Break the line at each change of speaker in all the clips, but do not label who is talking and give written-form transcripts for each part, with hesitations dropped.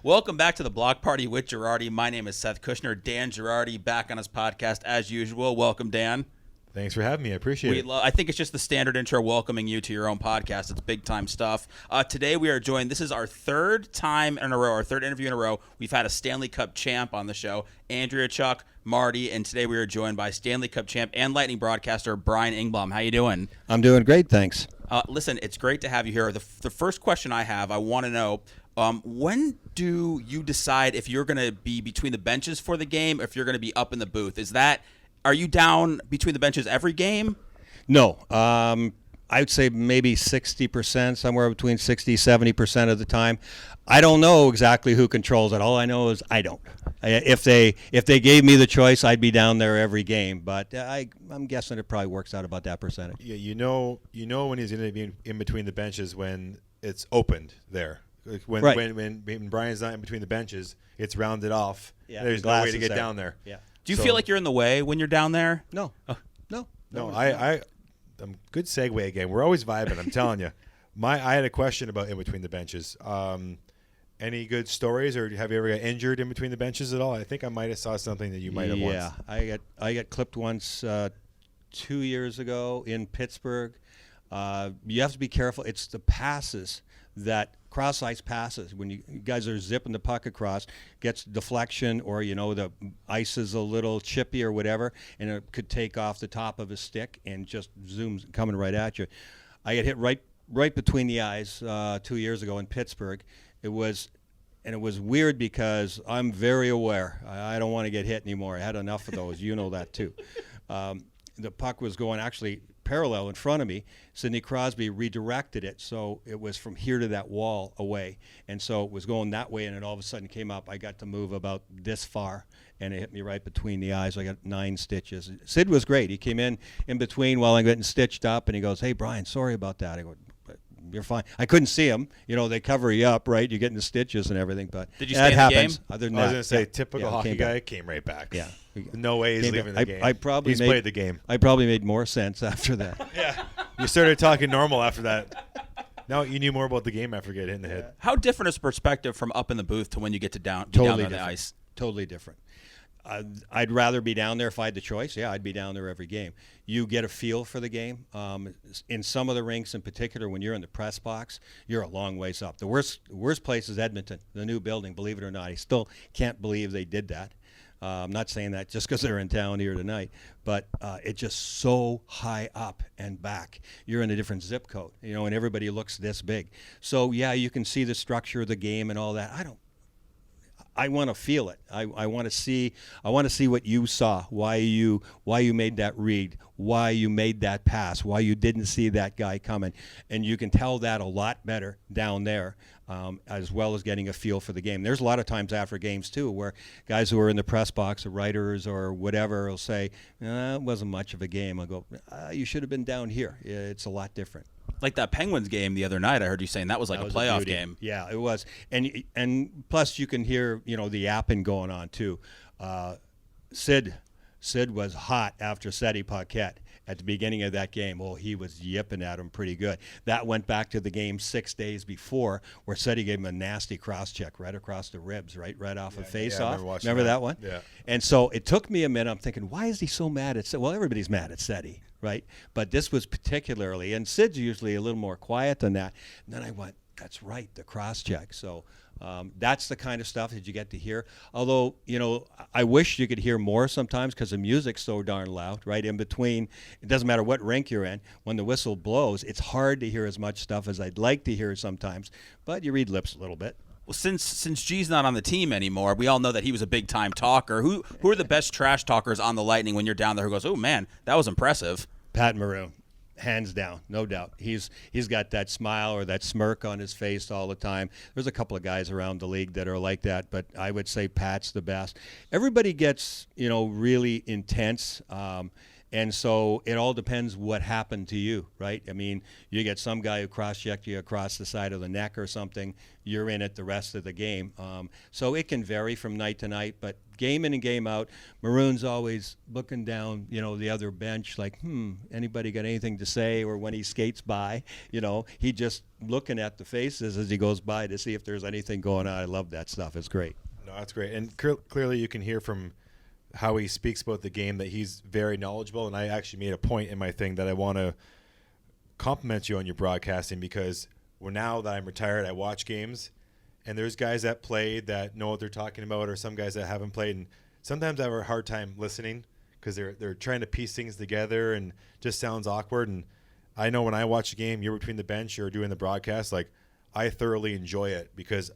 Welcome back to the Block Party with Girardi. My name is Seth Kushner. Dan Girardi back on his podcast as usual. Welcome, Dan.
Thanks for having me. I appreciate it.
I think it's just the standard intro welcoming you to your own podcast. It's big time stuff. Today we are joined. This is our third time in a row, our third interview in a row. We've had a Stanley Cup champ on the show, Andrea, Chuck, Marty, and today we are joined by Stanley Cup champ and Lightning broadcaster Brian Engblom. How you doing?
I'm doing great, thanks.
Listen, it's great to have you here. The first question I have, I want to know, when do you decide if you're going to be between the benches for the game or if you're going to be up in the booth? Are you down between the benches every game?
No. I would say maybe 60%, somewhere between 60, 70% of the time. I don't know exactly who controls it. All I know is I don't. If they gave me the choice, I'd be down there every game. But I'm guessing it probably works out about that percentage.
Yeah, you know when he's going to be in between the benches when it's opened there. When Brian's not in between the benches, it's rounded off.
Yeah,
there's no way to get down there.
Yeah.
Do you feel like you're in the way when you're down there?
No.
No. I'm good segue again. We're always vibing. I'm telling you. I had a question about in between the benches. Any good stories, or have you ever got injured in between the benches at all? I think I might have saw something that you might have once.
Yeah, I got clipped once 2 years ago in Pittsburgh. You have to be careful. It's the passes that cross-ice passes. When you guys are zipping the puck across, gets deflection, or the ice is a little chippy or whatever, and it could take off the top of a stick and just zooms coming right at you. I got hit right between the eyes 2 years ago in Pittsburgh. It was weird because I'm very aware. I don't want to get hit anymore. I had enough of those. You know that too. The puck was going actually parallel in front of me. Sidney Crosby redirected it, so it was from here to that wall away, and so it was going that way, and it all of a sudden came up. I got to move about this far, and it hit me right between the eyes. I got 9 stitches. Sid was great. He came in between while I'm getting stitched up, and he goes, "Hey, Brian, sorry about that." I go, "You're fine." I couldn't see him. They cover you up, right? You're getting the stitches and everything, but
did you stay in the game?
Other than
I was
that,
going to say, typical hockey guy came right back.
Yeah.
No way he's leaving the game. He's played the game.
I probably made more sense after that.
Yeah. You started talking normal after that. No, you knew more about the game after getting hit in the head.
How different is perspective from up in the booth to when you get to down
Totally
on the
different.
ice?
Totally different. I'd rather be down there if I had the choice. Yeah, I'd be down there every game. You get a feel for the game. In some of the rinks in particular, when you're in the press box, you're a long ways up. The worst place is Edmonton, the new building, believe it or not. I still can't believe they did that. I'm not saying that just because they're in town here tonight, but it's just so high up and back. You're in a different zip code, and everybody looks this big. So, yeah, you can see the structure of the game and all that. I want to feel it. I want to see what you saw, why you made that read, why you made that pass, why you didn't see that guy coming. And you can tell that a lot better down there, as well as getting a feel for the game. There's a lot of times after games, too, where guys who are in the press box, or writers or whatever, will say, it wasn't much of a game. I'll go, you should have been down here. It's a lot different.
Like that Penguins game the other night, I heard you saying that was like a playoff game.
Yeah, it was. And plus you can hear, the yapping going on too. Sid was hot after Seti Paquette at the beginning of that game. Oh, he was yipping at him pretty good. That went back to the game 6 days before, where Seti gave him a nasty cross-check right across the ribs, right off a face-off. Remember that one?
Yeah.
And so it took me a minute. I'm thinking, why is he so mad at Seti? Well, everybody's mad at Seti, right? But this was particularly, and Sid's usually a little more quiet than that. And then I went, that's right, the cross-check. So that's the kind of stuff that you get to hear. Although, I wish you could hear more sometimes because the music's so darn loud, right? In between, it doesn't matter what rink you're in. When the whistle blows, it's hard to hear as much stuff as I'd like to hear sometimes. But you read lips a little bit.
Well, since G's not on the team anymore, we all know that he was a big-time talker. Who are the best trash talkers on the Lightning when you're down there who goes, oh, man, that was impressive?
Pat Maroon. Hands down, no doubt. He's got that smile or that smirk on his face all the time. There's a couple of guys around the league that are like that, but I would say Pat's the best. Everybody gets, really intense, And so it all depends what happened to you, right? I mean, you get some guy who cross-checked you across the side of the neck or something, you're in it the rest of the game. So it can vary from night to night, but game in and game out, Maroon's always looking down, the other bench like, anybody got anything to say? Or when he skates by, he just looking at the faces as he goes by to see if there's anything going on. I love that stuff. It's great.
No, that's great. And clearly you can hear from how he speaks about the game that he's very knowledgeable. And I actually made a point in my thing that I want to compliment you on your broadcasting, because now that I'm retired, I watch games, and there's guys that played that know what they're talking about, or some guys that haven't played. And sometimes I have a hard time listening because they're trying to piece things together and just sounds awkward. And I know when I watch a game, you're between the bench, you're doing the broadcast, like I thoroughly enjoy it because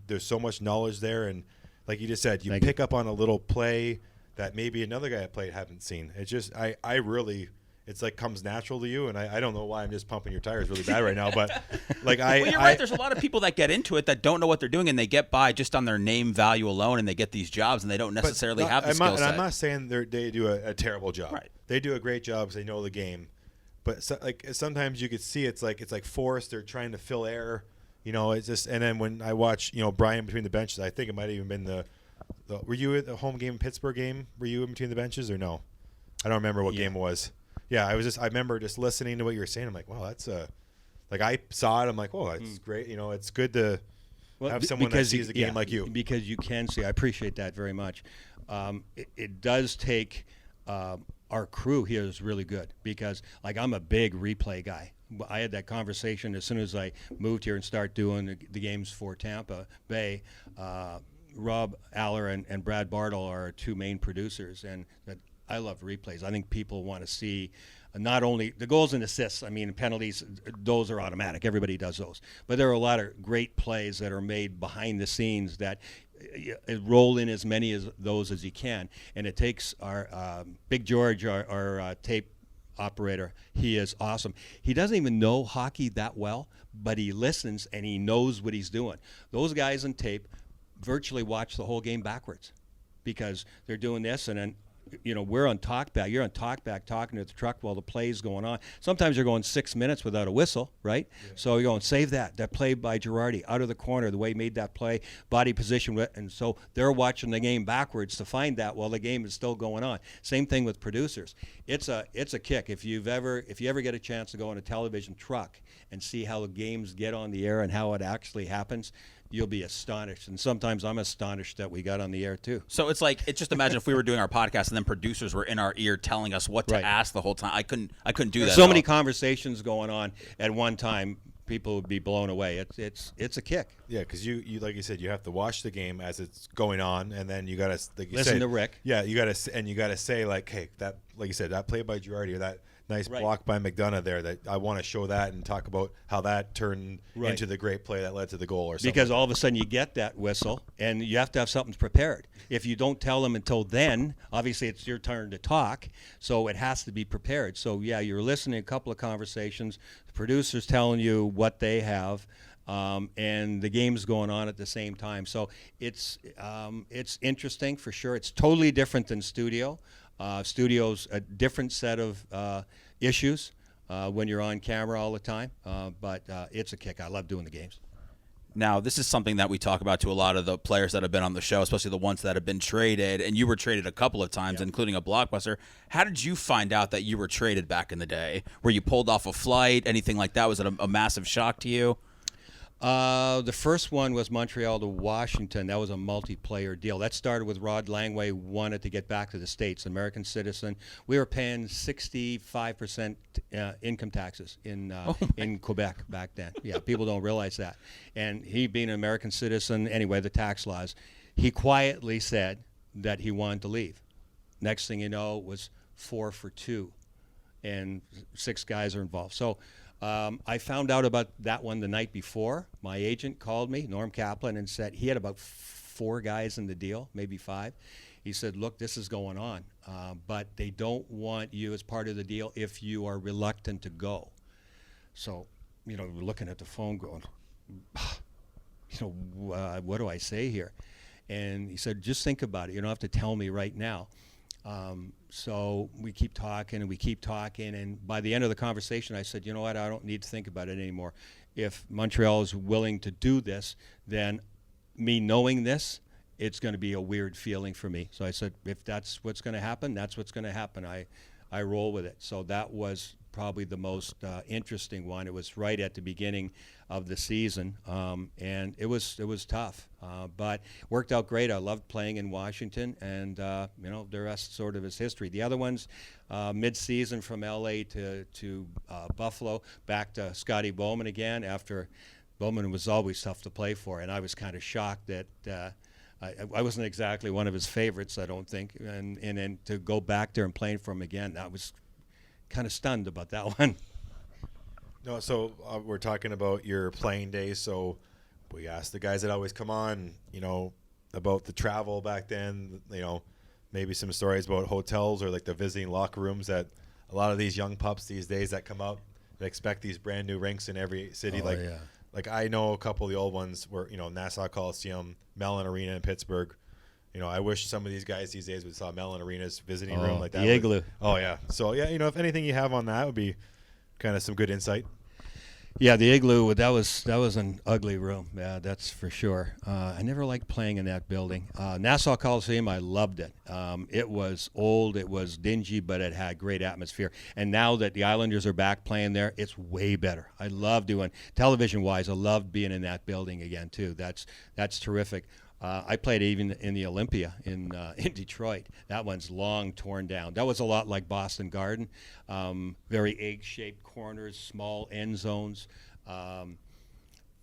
there's so much knowledge there. And like you just said, you pick up on a little play that maybe another guy that played haven't seen. It's just, I really, it's like comes natural to you. And I don't know why I'm just pumping your tires really bad right now, but like
well, you're right. There's a lot of people that get into it that don't know what they're doing, and they get by just on their name value alone, and they get these jobs and they don't necessarily have the skill set.
And I'm not saying they do a terrible job.
Right.
They do a great job because they know the game. But sometimes you could see it's like forced. They're trying to fill air. It's just, and then when I watch, Brian between the benches, I think it might have even been were you at the home game, Pittsburgh game? Were you in between the benches or no? I don't remember what game it was. Yeah, I remember just listening to what you were saying. I'm like, wow, that's like I saw it. I'm like, oh, that's great. It's good to have someone that sees the game like you.
Because you can see. I appreciate that very much. It does take our crew here is really good because, like, I'm a big replay guy. I had that conversation as soon as I moved here and started doing the games for Tampa Bay. Rob Aller and Brad Bartle are our two main producers, and I love replays. I think people want to see not only the goals and assists. I mean, penalties, those are automatic. Everybody does those. But there are a lot of great plays that are made behind the scenes that roll in as many of those as you can. And it takes our Big George, our tape operator. He is awesome. He doesn't even know hockey that well, but he listens and he knows what he's doing. Those guys on tape virtually watch the whole game backwards because they're doing this, and then we're on talkback. You're on talkback talking to the truck while the play's going on. Sometimes you're going 6 minutes without a whistle, right? Yeah. So you're going, save that play by Girardi out of the corner, the way he made that play, body position, and so they're watching the game backwards to find that while the game is still going on. Same thing with producers. It's a kick. If you ever get a chance to go on a television truck and see how the games get on the air and how it actually happens, you'll be astonished. And sometimes I'm astonished that we got on the air too.
So it's just imagine if we were doing our podcast and then producers were in our ear telling us what to ask the whole time. I couldn't do that.
There's so many conversations going on at one time. People would be blown away. It's a kick.
Yeah, because you like you said, you have to watch the game as it's going on, and then you gotta
listen to Rick.
Yeah, you gotta say like, hey, that, like you said, that play by Girardi or that nice block by McDonough there, that I want to show that and talk about how that turned into the great play that led to the goal or something.
Because all of a sudden you get that whistle and you have to have something prepared. If you don't tell them until then, obviously it's your turn to talk, so it has to be prepared. So yeah, you're listening to a couple of conversations, the producer's telling you what they have, and the game's going on at the same time. So it's interesting for sure. It's totally different than studio. Studio's a different set of issues when you're on camera all the time, but it's a kick. I love doing the games.
Now, this is something that we talk about to a lot of the players that have been on the show, especially the ones that have been traded, and you were traded a couple of times, including a blockbuster. How did you find out that you were traded back in the day? Were you pulled off a flight, anything like that? Was it a massive shock to you?
The first one was Montreal to Washington. That was a multiplayer deal. That started with Rod Langway wanted to get back to the States, American citizen. We were paying 65% income taxes in Quebec back then. Yeah, people don't realize that. And he being an American citizen, anyway, the tax laws, he quietly said that he wanted to leave. Next thing you know, it was 4 for 2, and 6 guys are involved. So I found out about that one the night before. My agent called me, Norm Kaplan, and said he had about 4 guys in the deal, maybe 5. He said, look, this is going on, but they don't want you as part of the deal if you are reluctant to go. So, we're looking at the phone going, what do I say here? And he said, just think about it. You don't have to tell me right now. So we keep talking and we keep talking, and by the end of the conversation, I said, you know what, I don't need to think about it anymore. If Montreal is willing to do this, then me knowing this, it's going to be a weird feeling for me. So I said, if that's what's going to happen, that's what's going to happen. I roll with it. So that was probably the most interesting one. It was right at the beginning of the season, and it was tough, but worked out great. I loved playing in Washington, and the rest sort of is history. The other ones, mid-season from LA to Buffalo, back to Scotty Bowman again. After Bowman was always tough to play for, and I was kind of shocked that. I wasn't exactly one of his favorites, I don't think, and then to go back there and playing for him again, I was kind of stunned about that one.
No, so we're talking about your playing days. So we asked the guys that always come on, about the travel back then. Maybe some stories about hotels or like the visiting locker rooms that a lot of these young pups these days that come up, they expect these brand new rinks in every city. Like I know a couple of the old ones were, Nassau Coliseum, Mellon Arena in Pittsburgh. I wish some of these guys these days would saw Mellon Arena's visiting room like that.
The Igloo.
Oh, yeah. So, yeah, if anything you have on that would be kind of some good insight.
Yeah, the Igloo, that was an ugly room. Yeah, that's for sure. I never liked playing in that building. Nassau Coliseum, I loved it. It was old, it was dingy, but it had great atmosphere. And now that the Islanders are back playing there, it's way better. I love doing, television-wise, I loved being in that building again, too. That's terrific. I played even in the Olympia in Detroit. That one's long torn down. That was a lot like Boston Garden. Very egg-shaped corners, small end zones.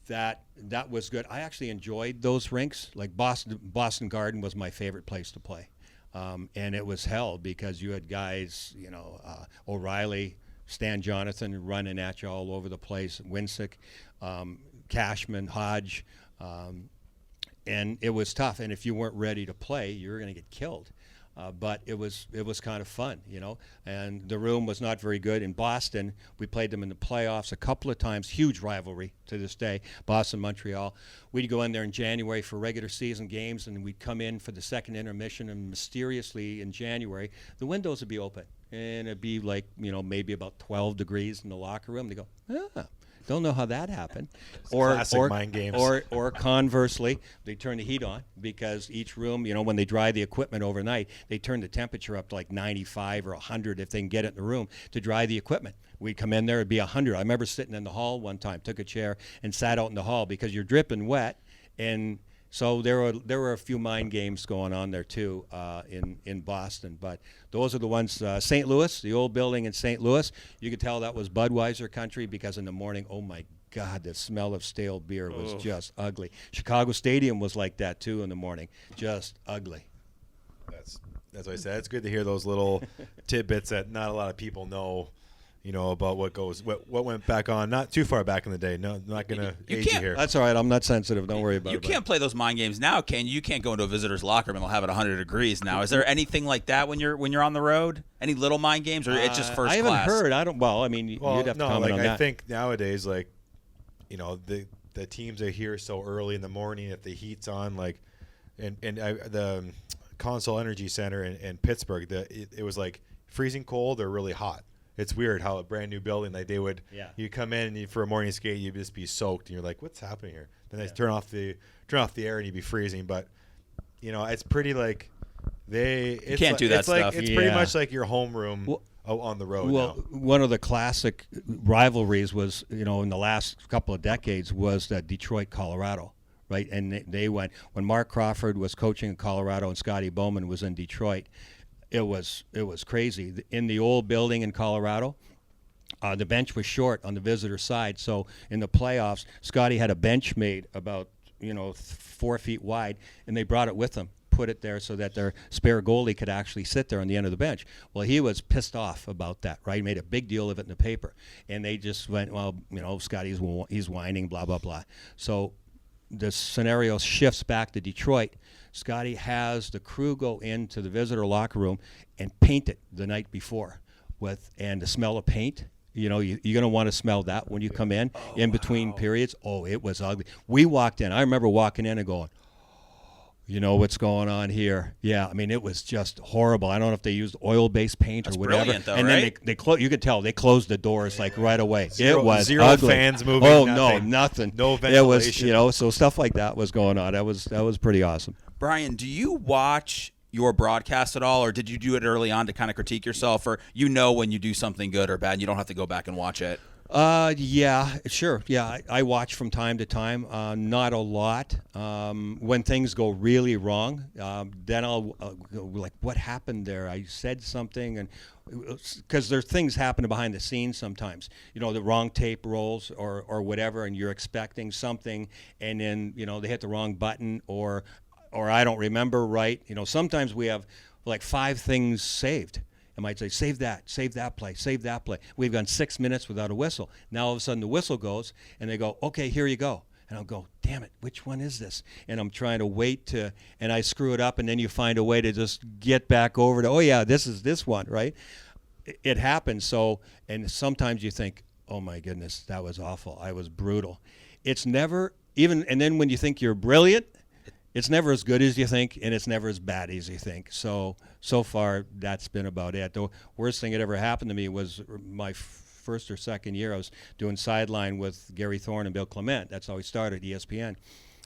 That was good. I actually enjoyed those rinks. Like Boston Garden was my favorite place to play. And it was hell because you had guys, O'Reilly, Stan Jonathan running at you all over the place, Winsick, Cashman, Hodge. And it was tough, and if you weren't ready to play, you were going to get killed. But it was kind of fun, And the room was not very good. In Boston, we played them in the playoffs a couple of times. Huge rivalry to this day, Boston-Montreal. We'd go in there in January for regular season games, and we'd come in for the second intermission, and mysteriously in January, the windows would be open. And it'd be like, maybe about 12 degrees in the locker room. They go, don't know how that happened.
Classic mind games.
Or conversely, they turn the heat on because each room, when they dry the equipment overnight, they turn the temperature up to like 95 or 100 if they can get it in the room to dry the equipment. We'd come in there, it'd be 100. I remember sitting in the hall one time, took a chair and sat out in the hall because you're dripping wet. And so there were a few mind games going on there too in Boston, but those are the ones. St. Louis, the old building in St. Louis, you could tell that was Budweiser country because in the morning, oh my God, the smell of stale beer was just ugly. Chicago Stadium was like that too in the morning, just ugly.
That's what I said. It's good to hear those little tidbits that not a lot of people know. About what went back on, not too far back in the day. No, I'm not going to age you here.
That's all right. I'm not sensitive. Don't worry about it.
You can't play those mind games now, can you? You can't go into a visitor's locker room and they'll have it 100 degrees now. Is there anything like that when you're on the road? Any little mind games, or it's just first class?
I haven't heard. I don't. Well, I mean, you'd have to comment on that.
I think nowadays, the teams are here so early in the morning if the heat's on, the Consol Energy Center in Pittsburgh, it was like freezing cold or really hot. It's weird how a brand new building, you come in and for a morning skate, you'd just be soaked, and you're like, what's happening here? Then they turn off the air, and you'd be freezing. But it's pretty
you can't do that stuff.
It's pretty much like your homeroom on the road.
Well,
now.
One of the classic rivalries was, in the last couple of decades, was Detroit, Colorado. Right, and they went when Mark Crawford was coaching in Colorado and Scotty Bowman was in Detroit. It was crazy. In the old building in Colorado, the bench was short on the visitor side. So in the playoffs, Scotty had a bench made about 4 feet wide, and they brought it with them, put it there so that their spare goalie could actually sit there on the end of the bench. Well, he was pissed off about that, right? He made a big deal of it in the paper, and they just went, well, Scotty's he's whining, blah blah blah. So the scenario shifts back to Detroit. Scotty has the crew go into the visitor locker room and paint it the night before and the smell of paint. You're going to want to smell that when you come in between periods. Oh, it was ugly. We walked in. I remember walking in and going, you know what's going on here. Yeah, I mean, it was just horrible. I don't know if they used oil-based paint or whatever.
Brilliant, though,
and
right?
then you could tell they closed the doors like right away.
Zero,
it was
zero
ugly.
fans moving.
Oh
nothing.
no, nothing.
No
It was,
ventilation.
so stuff like that was going on. That was pretty awesome.
Brian, do you watch your broadcast at all, or did you do it early on to kind of critique yourself, or when you do something good or bad and you don't have to go back and watch it?
Yeah, sure. Yeah, I watch from time to time, not a lot. When things go really wrong, then I'll go like, what happened there? I said something, and because there's things happening behind the scenes sometimes. The wrong tape rolls or whatever, and you're expecting something, and then they hit the wrong button, or I don't remember right. Sometimes we have like 5 things saved. I might say, save that play, save that play. We've gone 6 minutes without a whistle. Now all of a sudden the whistle goes, and they go, okay, here you go. And I'll go, damn it, which one is this? And I'm trying to wait and I screw it up, and then you find a way to just get back over to, oh yeah, this is this one, right? It happens. So, and sometimes you think, oh my goodness, that was awful. I was brutal. It's never even, and then when you think you're brilliant, it's never as good as you think, and it's never as bad as you think. So far, that's been about it. The worst thing that ever happened to me was my first or second year. I was doing sideline with Gary Thorne and Bill Clement. That's how we started, ESPN.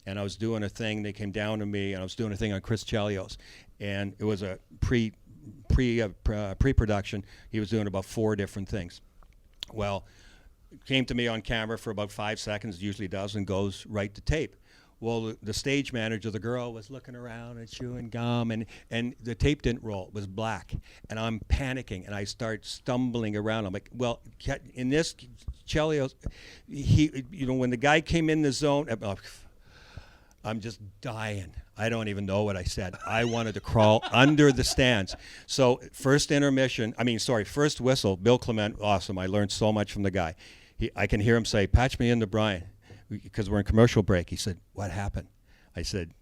And I was doing a thing. They came down to me, and I was doing a thing on Chris Chelios. And it was a pre-production. He was doing about 4 different things. Well, it came to me on camera for about 5 seconds, usually does, and goes right to tape. Well, the stage manager, the girl, was looking around and chewing gum, and the tape didn't roll. It was black. And I'm panicking, and I start stumbling around. I'm like, well, in this, Chelios, when the guy came in the zone, I'm just dying. I don't even know what I said. I wanted to crawl under the stands. So first whistle, Bill Clement, awesome. I learned so much from the guy. I can hear him say, patch me into Brian. Because we're in commercial break. He said, what happened? I said,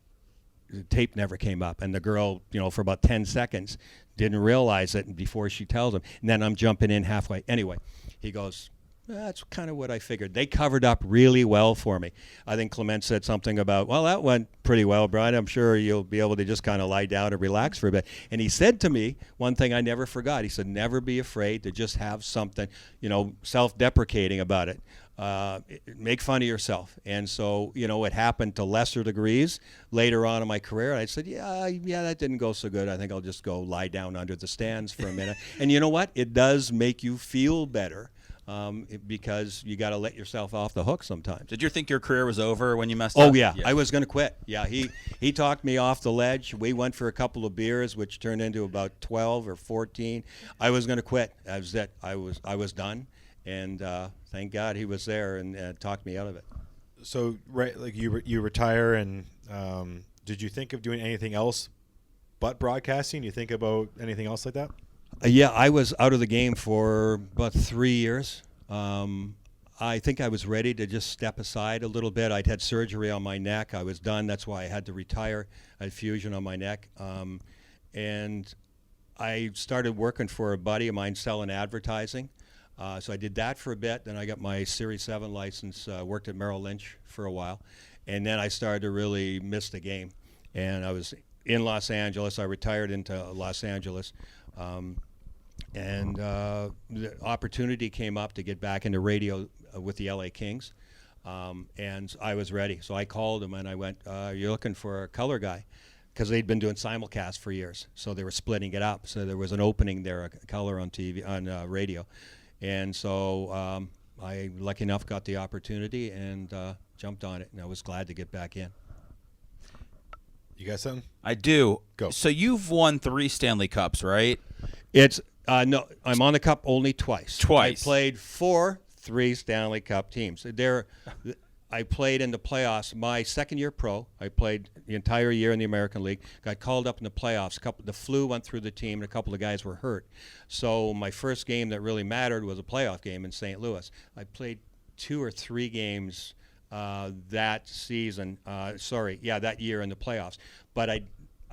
the tape never came up. And the girl, for about 10 seconds didn't realize it before she tells him. And then I'm jumping in halfway. Anyway, he goes, that's kind of what I figured. They covered up really well for me. I think Clement said something about, well, that went pretty well, Brian. I'm sure you'll be able to just kind of lie down and relax for a bit. And he said to me one thing I never forgot. He said, never be afraid to just have something, self-deprecating about it. Make fun of yourself. And so, it happened to lesser degrees later on in my career. I said, yeah, that didn't go so good. I think I'll just go lie down under the stands for a minute. And you know what? It does make you feel better. Because you got to let yourself off the hook sometimes.
Did you think your career was over when you messed up?
Oh yeah, I was going to quit. Yeah, he talked me off the ledge. We went for a couple of beers, which turned into about 12 or 14. I was going to quit. That was it. I was done, and thank God he was there and talked me out of it.
So right, like you retire, and did you think of doing anything else but broadcasting? You think about anything else like that?
Yeah, I was out of the game for about 3 years. I think I was ready to just step aside a little bit. I'd had surgery on my neck. I was done. That's why I had to retire. I had fusion on my neck. And I started working for a buddy of mine selling advertising. So I did that for a bit. Then I got my Series 7 license, worked at Merrill Lynch for a while. And then I started to really miss the game. And I was in Los Angeles. I retired into Los Angeles. And the opportunity came up to get back into radio with the LA Kings, and I was ready. So I called him and I went, you're looking for a color guy? Because they'd been doing simulcast for years, so they were splitting it up. So there was an opening there, a color on TV, on radio. And so I, lucky enough, got the opportunity and jumped on it, and I was glad to get back in.
You got something?
I do.
Go.
So you've won 3 Stanley Cups, right?
It's no, I'm on the Cup only twice.
Twice.
I played for 3 Stanley Cup teams. I played in the playoffs. My second year pro, I played the entire year in the American League. Got called up in the playoffs. The flu went through the team, and a couple of guys were hurt. So my first game that really mattered was a playoff game in St. Louis. I played 2 or 3 games that season. That year in the playoffs. But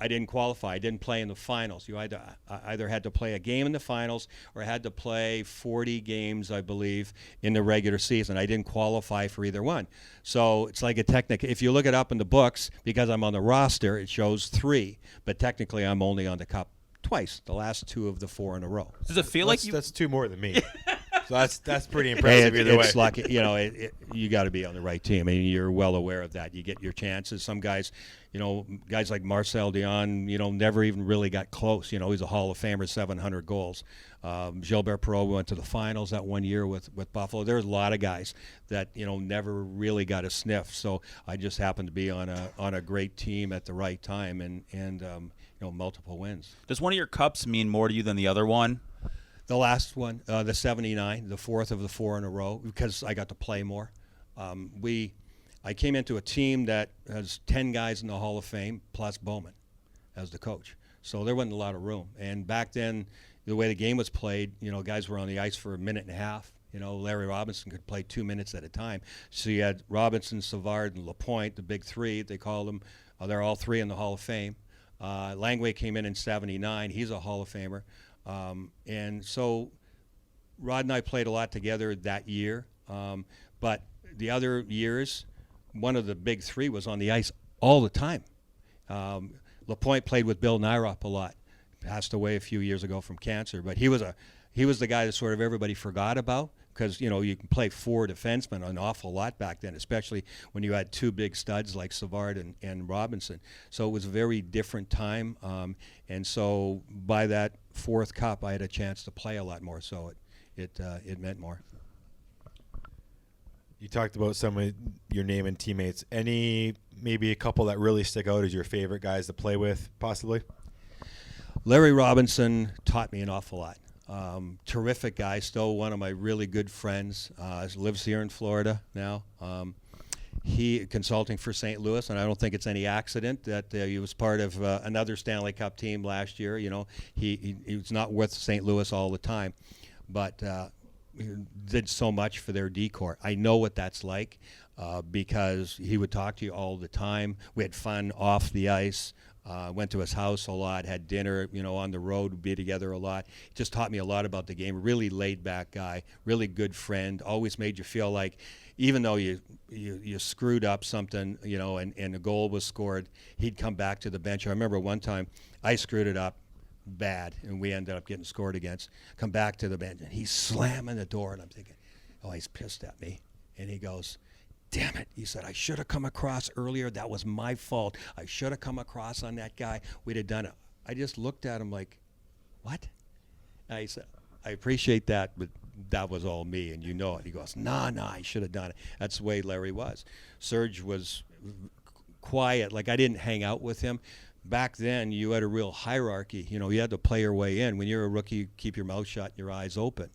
I didn't qualify. I didn't play in the finals. You either had to play a game in the finals or had to play 40 games, I believe, in the regular season. I didn't qualify for either one. So it's like a technique. If you look it up in the books, because I'm on the roster, it shows 3. But technically, I'm only on the cup twice, the last 2 of the 4 in a row.
Does it feel like
that's 2 more than me? So that's pretty impressive either way.
It's like, you got to be on the right team. I mean, you're well aware of that. You get your chances. Some guys, guys like Marcel Dion, never even really got close. He's a Hall of Famer, 700 goals. Gilbert Perreault went to the finals that one year with Buffalo. There's a lot of guys that never really got a sniff. So I just happened to be on a great team at the right time and multiple wins.
Does one of your cups mean more to you than the other one?
The last one, the 79, the 4th of the 4 in a row, because I got to play more. I came into a team that has 10 guys in the Hall of Fame plus Bowman as the coach. So there wasn't a lot of room. And back then, the way the game was played, guys were on the ice for a minute and a half. Larry Robinson could play 2 minutes at a time. So you had Robinson, Savard, and Lapointe, the big 3, they called them. They're all 3 in the Hall of Fame. Langway came in 79. He's a Hall of Famer. And so Rod and I played a lot together that year. But the other years, one of the big 3 was on the ice all the time. Lapointe played with Bill Nyrop a lot. Passed away a few years ago from cancer. But he was the guy that sort of everybody forgot about because, you can play 4 defensemen an awful lot back then, especially when you had 2 big studs like Savard and Robinson. So it was a very different time. And so by that 4th cup, I had a chance to play a lot more. So it meant more.
You talked about some of your name and teammates. Maybe a couple that really stick out as your favorite guys to play with, possibly?
Larry Robinson taught me an awful lot. Terrific guy, still one of my really good friends. Lives here in Florida now. He consulting for St. Louis, and I don't think it's any accident that he was part of another Stanley Cup team last year. He was not with St. Louis all the time, but he did so much for their decor. I know what that's like because he would talk to you all the time. We had fun off the ice. Went to his house a lot, had dinner, on the road, would be together a lot. He just taught me a lot about the game. Really laid-back guy, really good friend. Always made you feel like, even though you screwed up something, and a goal was scored, he'd come back to the bench. I remember one time I screwed it up bad, and we ended up getting scored against. Come back to the bench, and he's slamming the door, and I'm thinking, oh, he's pissed at me. And he goes, damn it, he said, I should have come across earlier. That was my fault. I should have come across on that guy. We'd have done it. I just looked at him like, what? And I said, I appreciate that, but that was all me, and you know it. He goes, nah, I should have done it. That's the way Larry was. Serge was quiet. Like, I didn't hang out with him. Back then, you had a real hierarchy. You had to play your way in. When you're a rookie, you keep your mouth shut and your eyes open.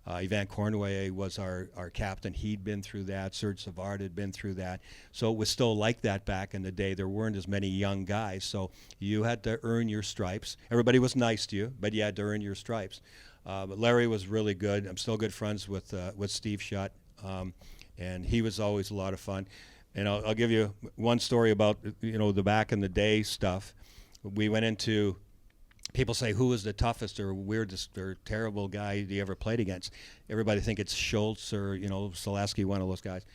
Yvan Cornway was our captain. He'd been through that. Serge Savard had been through that. So it was still like that back in the day. There weren't as many young guys. So you had to earn your stripes. Everybody was nice to you, but you had to earn your stripes. But Larry was really good. I'm still good friends with Steve Shutt, and he was always a lot of fun. And I'll give you one story about the back in the day stuff. We went into. People say, who was the toughest or weirdest or terrible guy you ever played against? Everybody think it's Schultz or, Solaski, one of those guys.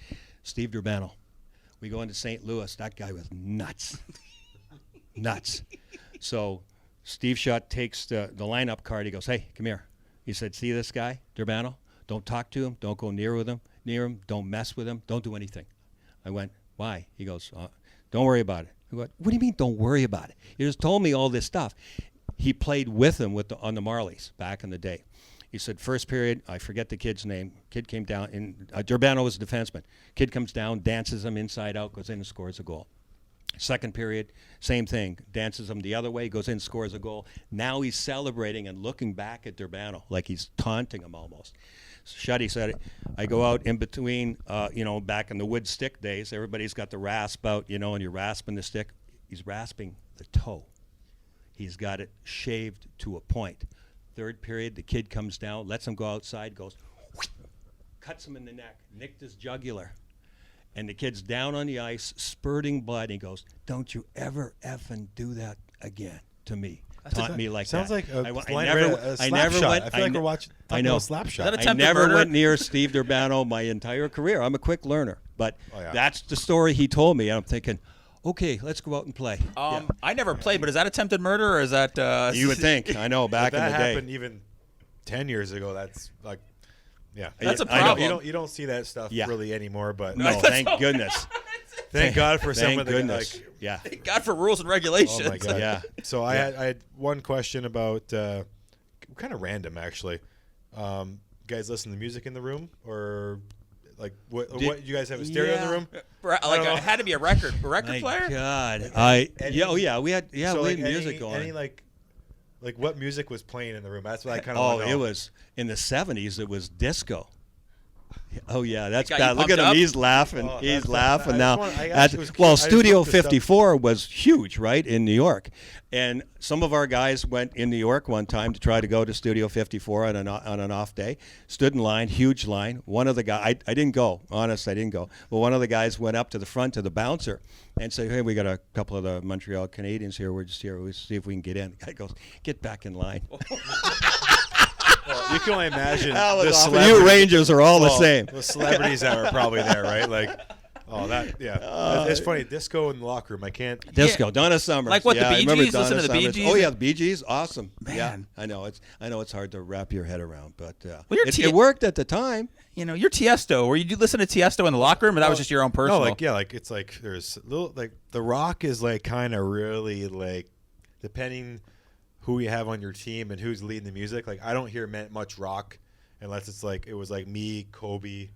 Steve Durbano. We go into St. Louis. That guy was nuts. Nuts. So Steve Shutt takes the lineup card. He goes, hey, come here. He said, see this guy, Durbano? Don't talk to him. Don't go near him. Don't mess with him. Don't do anything. I went, why? He goes, don't worry about it. I went, what do you mean don't worry about it? You just told me all this stuff. He played with him on the Marlies back in the day. He said, first period, I forget the kid's name. Kid came down, and Durbano was a defenseman. Kid comes down, dances him inside out, goes in and scores a goal. Second period, same thing. Dances him the other way, goes in, scores a goal. Now he's celebrating and looking back at Durbano like he's taunting him almost. Shuddy said, I go out in between, back in the wood stick days, everybody's got the rasp out, and you're rasping the stick. He's rasping the toe. He's got it shaved to a point. Third period, the kid comes down, lets him go outside, goes, cuts him in the neck, nicked his jugular. and the kid's down on the ice, spurting blood. And he goes, "Don't you ever effing do that again to me." Taunt me like
sounds
that.
like
I never went.
I feel like we're watching.
I know.
Slap
Is
shot.
that a
I
attempted
never
murder?
went near Steve Durbano my entire career. I'm a quick learner, but that's the story he told me. And I'm thinking, okay, let's go out and play.
I never played, but is that attempted murder or is that?
You would think. I know. Back in the
that
day,
happened even 10 years ago. That's like, yeah,
That's a
I know.
problem.
You don't see that stuff really anymore. But
no, thank goodness.
thank God for some
Thank
of the
goodness.
like.
Yeah.
Thank God for rules and regulations.
Oh my God.
Yeah.
So I had one question about kind of random actually. You guys listen to music in the room or like what you guys have a stereo in the room?
Like it had to be a record
My
player.
God. We had
So
we had
like
music going.
Any like what music was playing in the room? That's what I kind of
Oh,
want to know.
it was in the 70s. It was disco. Oh yeah, that's
Got you
bad. Look at
pumped
him;
up?
he's laughing.
Oh,
He's
that's-
laughing
I
now.
just want- I actually was
Well,
curious. I just
Studio
looked this up.
54 was huge, right, in New York, and some of our guys went in New York one time to try to go to Studio 54 on an off day. Stood in line, huge line. One of the guys, I didn't go. Honest, I didn't go. But one of the guys went up to the front to the bouncer and said, "Hey, we got a couple of the Montreal Canadiens here. We're just here. We'll see if we can get in." The guy goes, "Get back in line."
You can only imagine
That was
the
awful.
celebrities.
You Rangers are all the same.
The celebrities that were probably there, right? Like, it's funny. Disco in the locker room. I can't.
Disco, Donna Summers.
Like what, the
yeah, I
Bee
remember
Gees? Listen
Donna
to the Bee
Summers.
Gees?
Oh yeah, the Bee Gees, awesome.
Man.
Yeah, I know it's hard to wrap your head around, but
you're
it worked at the time.
You know, you're Tiesto. Were you listen to Tiesto in the locker room, or that was just your own personal?
No, it's like there's a little like The Rock is like kind of really like depending who you have on your team and who's leading the music. Like I don't hear much rock unless it's like it was like me, Kobe,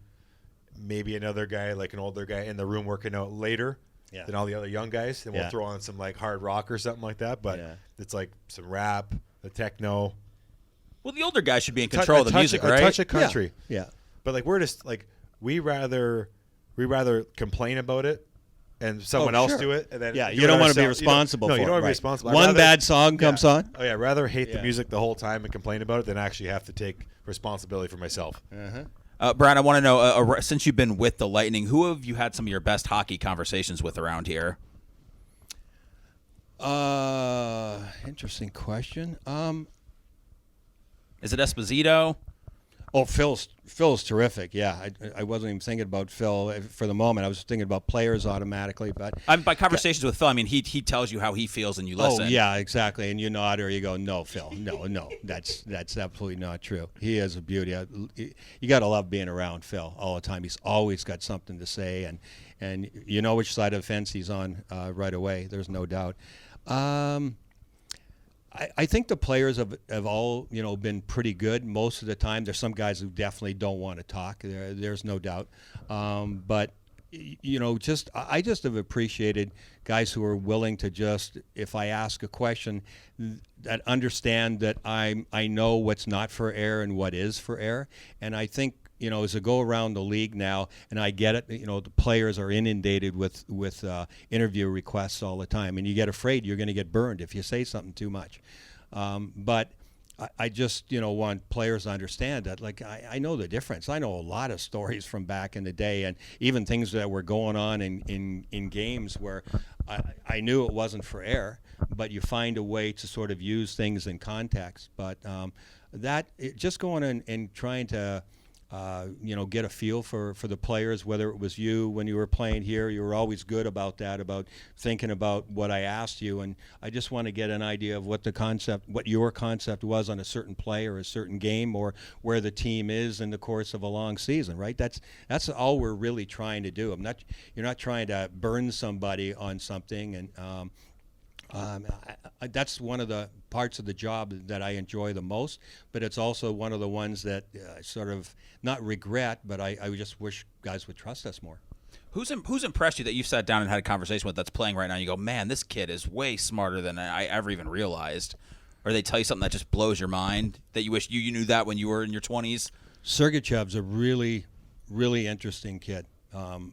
maybe another guy, like an older guy in the room working out later than all the other young guys. Then we'll throw on some like hard rock or something like that. But it's like some rap, the techno.
Well, the older guy should be in control of the music, right?
A touch of country.
Yeah.
But like we're just like we rather complain about it and someone else do it, and then
you don't want to be responsible for it.
You don't want to be
right.
responsible.
One bad song comes on.
Oh yeah, I'd rather hate the music the whole time and complain about it than actually have to take responsibility for myself.
Brian, I want to know, since you've been with the Lightning, who have you had some of your best hockey conversations with around here?
Interesting question.
Is it Esposito?
Oh, Phil's terrific. Yeah, I wasn't even thinking about Phil for the moment. I was thinking about players automatically. But
By conversations with Phil, I mean he tells you how he feels and you listen.
Oh yeah, exactly. And you nod or you go, "No, Phil, no, that's absolutely not true." He is a beauty. You got to love being around Phil all the time. He's always got something to say, and you know which side of the fence he's on right away. There's no doubt. I think the players have all been pretty good most of the time. There's some guys who definitely don't want to talk. There's no doubt, but I just have appreciated guys who are willing to just, if I ask a question, that understand that I know what's not for air and what is for air, and I think. As I go around the league now, and I get it, the players are inundated with interview requests all the time, and you get afraid you're going to get burned if you say something too much. But I just, want players to understand that, like, I know the difference. I know a lot of stories from back in the day, and even things that were going on in games where I knew it wasn't for air, but you find a way to sort of use things in context. But just going and trying to get a feel for the players, whether it was you when you were playing here, you were always good about that, about thinking about what I asked you. And I just want to get an idea of what your concept was on a certain play or a certain game, or where the team is in the course of a long season, right? That's all we're really trying to do. You're not trying to burn somebody on something. And, that's one of the parts of the job that I enjoy the most, but it's also one of the ones that sort of not regret, but I just wish guys would trust us more.
Who's impressed you that you've sat down and had a conversation with that's playing right now? And you go, man, this kid is way smarter than I ever even realized. Or they tell you something that just blows your mind that you wish you knew that when you were in your 20s?
Sergachev's a really, really interesting kid.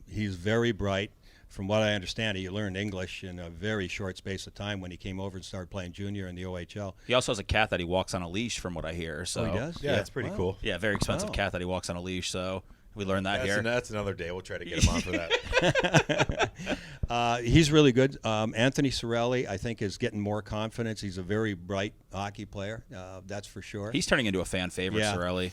He's very bright. From what I understand, he learned English in a very short space of time when he came over and started playing junior in the OHL.
He also has a cat that he walks on a leash, from what I hear. So
he does?
Yeah, that's pretty cool.
Yeah, very expensive cat that he walks on a leash. So We learned that here.
That's another day. We'll try to get him on for that.
He's really good. Anthony Cirelli, I think, is getting more confidence. He's a very bright hockey player, that's for sure.
He's turning into a fan favorite,
Yeah.
Sorelli.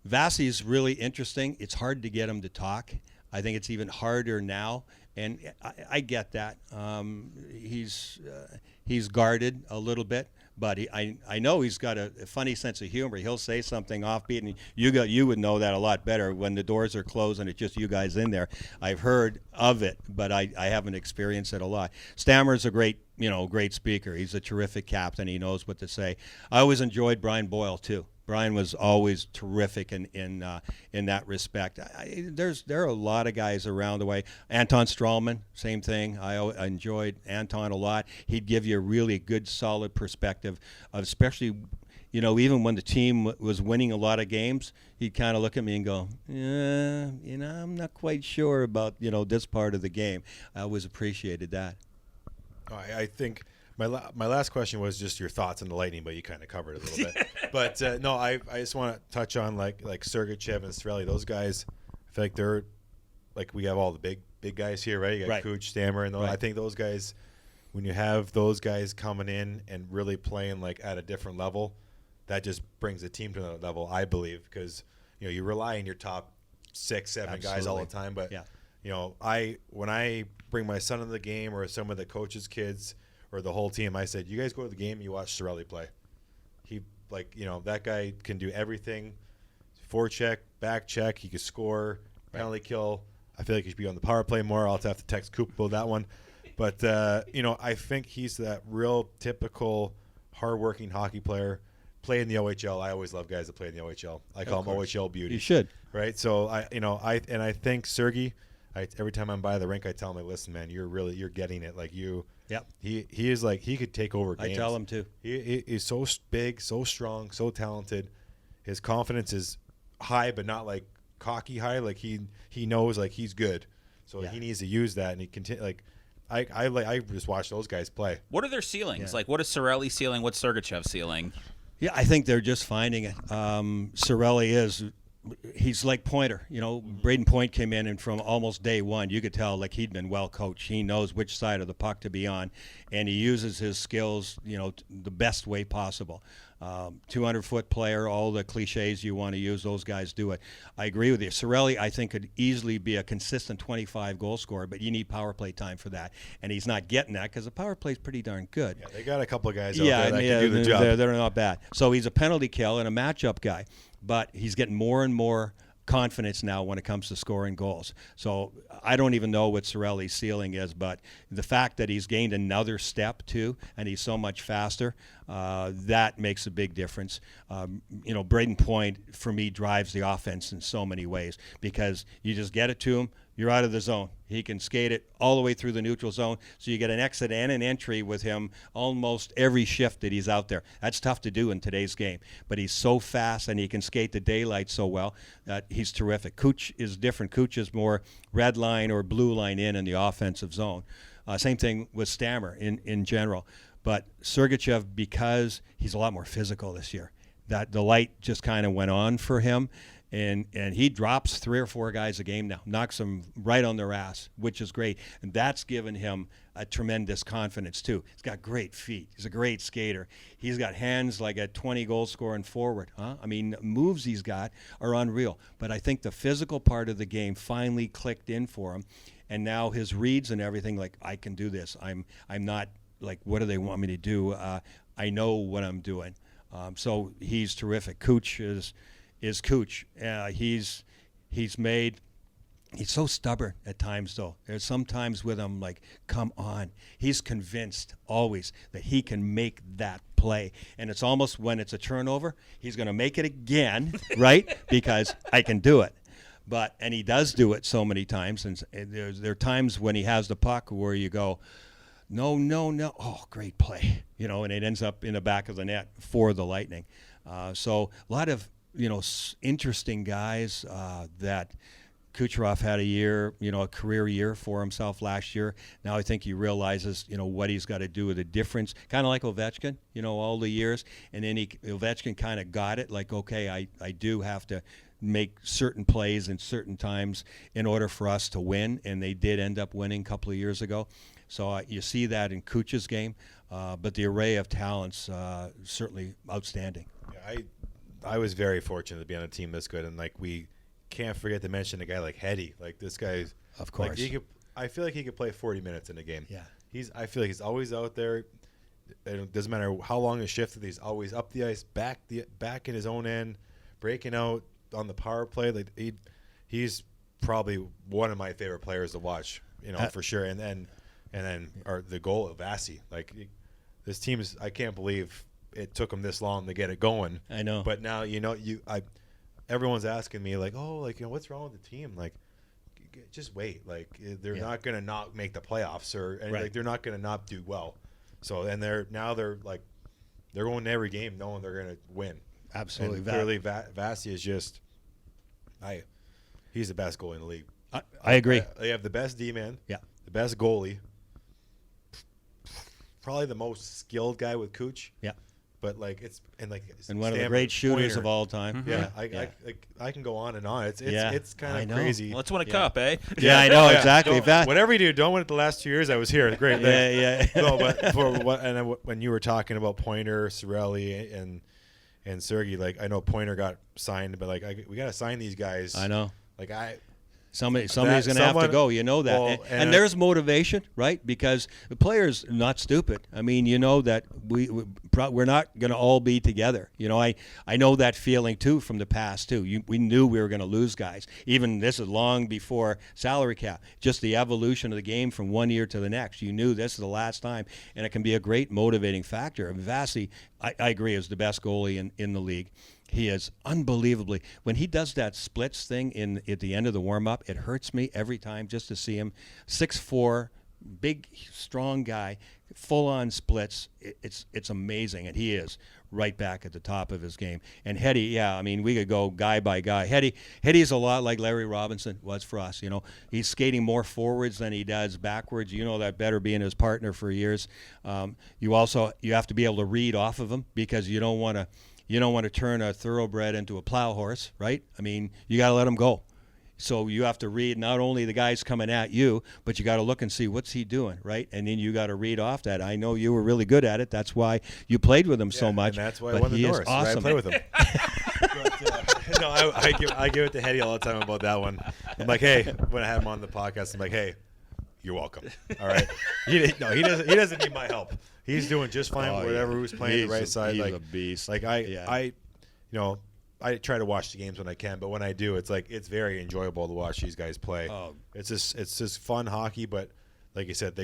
Vasi's really interesting. It's hard to get him to talk. I think it's even harder now, and I get that. He's guarded a little bit, but I know he's got a funny sense of humor. He'll say something offbeat, and you would know that a lot better when the doors are closed and it's just you guys in there. I've heard of it, but I haven't experienced it a lot. Stammer's a great speaker. He's a terrific captain. He knows what to say. I always enjoyed Brian Boyle too. Brian was always terrific in that respect. There are a lot of guys around the way. Anton Strawman, same thing. I enjoyed Anton a lot. He'd give you a really good, solid perspective, especially, even when the team was winning a lot of games, he'd kind of look at me and go, yeah, I'm not quite sure about, this part of the game. I always appreciated that.
I think my last question was just your thoughts on the Lightning, but you kind of covered it a little bit. But no, I just want to touch on like Sergachev and Cirelli. Those guys, I feel like they're like, we have all the big guys here, right? You got Kuch, Stammer, and I think those guys, when you have those guys coming in and really playing like at a different level, that just brings the team to another level, I believe, because you rely on your top 6, 7 guys all the time. But when I bring my son into the game or some of the coaches' kids or the whole team, I said, you guys go to the game, you watch Sorelli play. He that guy can do everything. Forecheck, back check, he can score, penalty kill. I feel like he should be on the power play more. I'll have to text Coop about that one. But I think he's that real typical hardworking hockey player. Play in the OHL. I always love guys that play in the OHL. I call him OHL beauty.
You should.
Right? So I think Sergey, every time I'm by the rink, I tell him, like, listen, man, you're getting it. Like you.
Yep.
He is like, he could take over games.
I tell him too.
He's so big, so strong, so talented. His confidence is high, but not like cocky high. Like he knows like he's good. So he needs to use that, and he continue like. I just watch those guys play.
What are their ceilings? Like, what is Cirelli's ceiling? What's Sergachev's ceiling?
Yeah, I think they're just finding it. Cirelli he's like Pointer. Braden Point came in, and from almost day one, you could tell like he'd been well coached. He knows which side of the puck to be on, and he uses his skills, the best way possible. 200-foot player, all the cliches you want to use, those guys do it. I agree with you. Cirelli, I think, could easily be a consistent 25-goal scorer, but you need power play time for that, and he's not getting that because the power play is pretty darn good.
Yeah, they got a couple of guys out there that can do the job.
They're not bad. So he's a penalty kill and a matchup guy, but he's getting more and more confidence now when it comes to scoring goals. So I don't even know what Cirelli's ceiling is, but the fact that he's gained another step too, and he's so much faster, that makes a big difference. Braden Point for me drives the offense in so many ways because you just get it to him, you're out of the zone. He can skate it all the way through the neutral zone, so you get an exit and an entry with him almost every shift that he's out there. That's tough to do in today's game, but he's so fast and he can skate the daylight so well that he's terrific. Kuch is different. Kuch is more red line or blue line in the offensive zone. Same thing with Stammer in general. But Sergachev, because he's a lot more physical this year, that the light just kind of went on for him. And he drops 3 or 4 guys a game now, knocks them right on their ass, which is great. And that's given him a tremendous confidence, too. He's got great feet. He's a great skater. He's got hands like a 20-goal scoring forward. I mean, moves he's got are unreal. But I think the physical part of the game finally clicked in for him. And now his reads and everything, like, I can do this. I'm not, like, what do they want me to do? I know what I'm doing. So he's terrific. Kuch is Kuch. He's so stubborn at times, though. There's sometimes with him, like, come on. He's convinced always that he can make that play. And it's almost when it's a turnover, he's going to make it again, right? Because I can do it. And he does do it so many times. And there are times when he has the puck where you go, no. Oh, great play. And it ends up in the back of the net for the Lightning. So a lot of, interesting guys that Kucherov had a career year for himself last year. Now I think he realizes, what he's got to do with the difference, kind of like Ovechkin, all the years. And then Ovechkin kind of got it, like, okay, I do have to make certain plays in certain times in order for us to win, and they did end up winning a couple of years ago. So you see that in Kuch's game, but the array of talents certainly outstanding.
Yeah, I was very fortunate to be on a team this good, and like we can't forget to mention a guy like Hetty. Like this guy,
of course.
Like, I feel like he could play 40 minutes in a game.
Yeah,
I feel like he's always out there. It doesn't matter how long his shift is. He's always up the ice, back in his own end, breaking out on the power play. Like he's probably one of my favorite players to watch. For sure. And then the goal of Vasi. Like this team is. I can't believe it took him this long to get it going.
I know.
But now everyone's asking me like, oh, like what's wrong with the team? Like, just wait. Like they're not gonna not make the playoffs like they're not gonna not do well. So and they're going to every game knowing they're gonna win.
Absolutely.
And clearly, Vasi is just he's the best goalie in the league.
I agree.
They have the best D-man.
Yeah.
The best goalie. Probably the most skilled guy with Kuch.
Yeah.
But
and one of the great shooters of all time.
Mm-hmm. Yeah. I can go on and on. It's kind of crazy.
Let's win a cup, eh?
Yeah, I know exactly.
Whatever you do, don't win it the last 2 years I was here. Great.
Yeah.
No, but when you were talking about Pointer, Cirelli, and Sergey, like I know Pointer got signed, but we got to sign these guys.
I know.
Like
Somebody's going to have to go. You know that.
Well,
and there's motivation, right? Because the players are not stupid. I mean, you know that we're not going to all be together. I know that feeling, too, from the past, too. We knew we were going to lose guys. Even this is long before salary cap. Just the evolution of the game from one year to the next. You knew this is the last time, and it can be a great motivating factor. Vasi, I agree, is the best goalie in the league. He is unbelievably – when he does that splits thing at the end of the warm-up, it hurts me every time just to see him. 6'4", big, strong guy, full-on splits. It's amazing, and he is right back at the top of his game. And Hetty, we could go guy by guy. Hetty's a lot like Larry Robinson was for us. He's skating more forwards than he does backwards. You know that better being his partner for years. You have to be able to read off of him because you don't want to turn a thoroughbred into a plow horse, right? I mean, you got to let him go. So you have to read not only the guys coming at you, but you got to look and see what's he doing, right? And then you got to read off that. I know you were really good at it. That's why you played with him so much.
And that's why I won the Norris.
Awesome.
I play with him. But, no, I give it to Hetty all the time about that one. I'm like, hey, when I have him on the podcast, I'm like, hey, you're welcome. All right. He doesn't need my help. He's doing just fine. Whatever who's playing the right side.
He's
like
a beast.
Like I try to watch the games when I can, but when I do, it's very enjoyable to watch these guys play.
Oh.
It's just fun hockey, but like you said,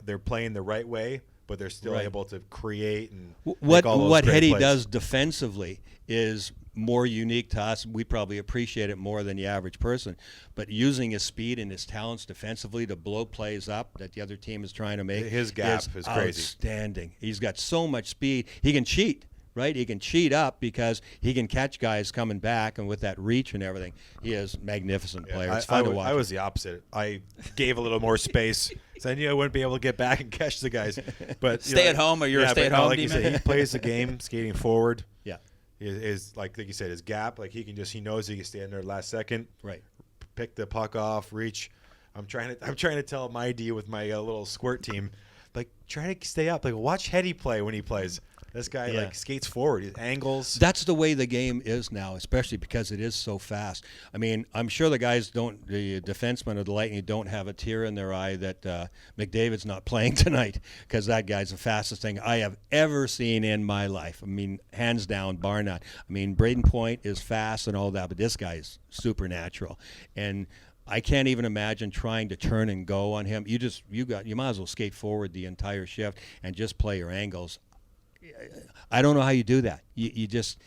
they're playing the right way, but they're still able to create and make all those
what
great
Hetty
plays.
does defensively is more unique to us. We probably appreciate it more than the average person. But using his speed and his talents defensively to blow plays up that the other team is trying to make,
his gap is crazy.
Outstanding. He's got so much speed. He can cheat. Right, he can cheat up because he can catch guys coming back, and with that reach and everything, he is a magnificent player. It's fun to watch.
I was the opposite. I gave a little more space, so I knew I wouldn't be able to get back and catch the guys. But
stay at home, or you're a stay-at-home.
Like you said, he plays the game skating forward.
Yeah,
is like you said, his gap. Like he knows he can stand there last second.
Right,
pick the puck off, reach. I'm trying to tell my D with my little squirt team, like try to stay up. Like watch Hetty play when he plays. This guy skates forward, he angles.
That's the way the game is now, especially because it is so fast. I mean, I'm sure the defensemen of the Lightning don't have a tear in their eye that McDavid's not playing tonight, because that guy's the fastest thing I have ever seen in my life. I mean, hands down, bar none. I mean, Braden Point is fast and all that, but this guy's supernatural. And I can't even imagine trying to turn and go on him. You might as well skate forward the entire shift and just play your angles. I don't know how you do that. He just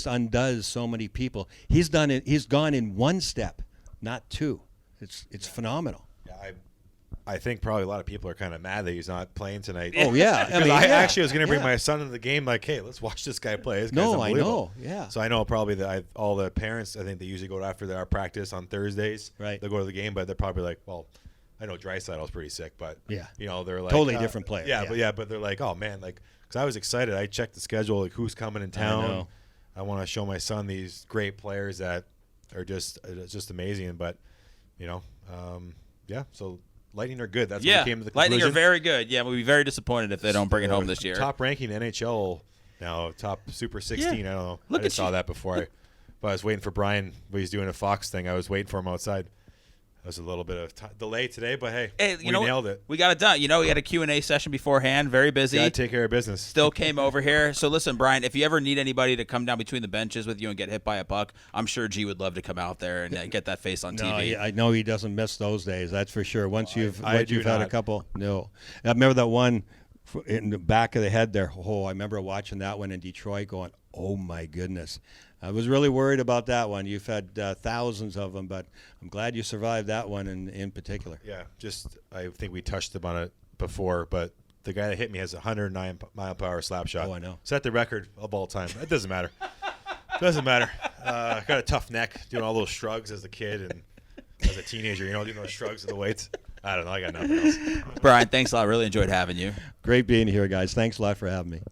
undoes so many people. He's done it. He's gone in one step, not two. It's phenomenal.
Yeah, I think probably a lot of people are kind of mad that he's not playing tonight.
Oh yeah,
I actually was going to bring my son into the game. Like, hey, let's watch this guy play. This guy's unbelievable.
I know. Yeah.
So I know probably that all the parents. I think they usually go after our practice on Thursdays.
Right.
They'll go to the game, but they're probably like, well, I know Dreisaitl's pretty sick, but they're like
totally different player.
But they're like, oh man, like. Because I was excited. I checked the schedule, like who's coming in town.
I know.
I want to show my son these great players that are just amazing. But yeah. So Lightning are good. That's
yeah.
what we came to the conclusion.
Lightning are very good. Yeah, we'll be very disappointed if they don't bring it home this year.
Top ranking NHL now, top Super 16.
Yeah.
I don't know.
Look
I just
at
saw
you.
that before. But I was waiting for Brian when he's doing a Fox thing. I was waiting for him outside. There was a little bit of delay today, but hey, we nailed it.
We got it done. We had a Q&A session beforehand. Very busy.
Got to take care of business.
Still came over here. So listen, Brian, if you ever need anybody to come down between the benches with you and get hit by a puck, I'm sure G would love to come out there and get that face on TV.
I know he doesn't miss those days. That's for sure. Once you've had
not.
a couple, no. I remember that one in the back of the head there. Oh, I remember watching that one in Detroit, going, "Oh my goodness." I was really worried about that one. You've had thousands of them, but I'm glad you survived that one in particular.
Yeah, I think we touched upon it before, but the guy that hit me has a 109-mile-per-hour slap shot.
Oh, I know.
Set the record of all time. It doesn't matter. Doesn't matter. Got a tough neck, doing all those shrugs as a kid and as a teenager, doing those shrugs of the weights. I don't know. I got nothing else.
Brian, thanks a lot. Really enjoyed having you.
Great being here, guys. Thanks a lot for having me.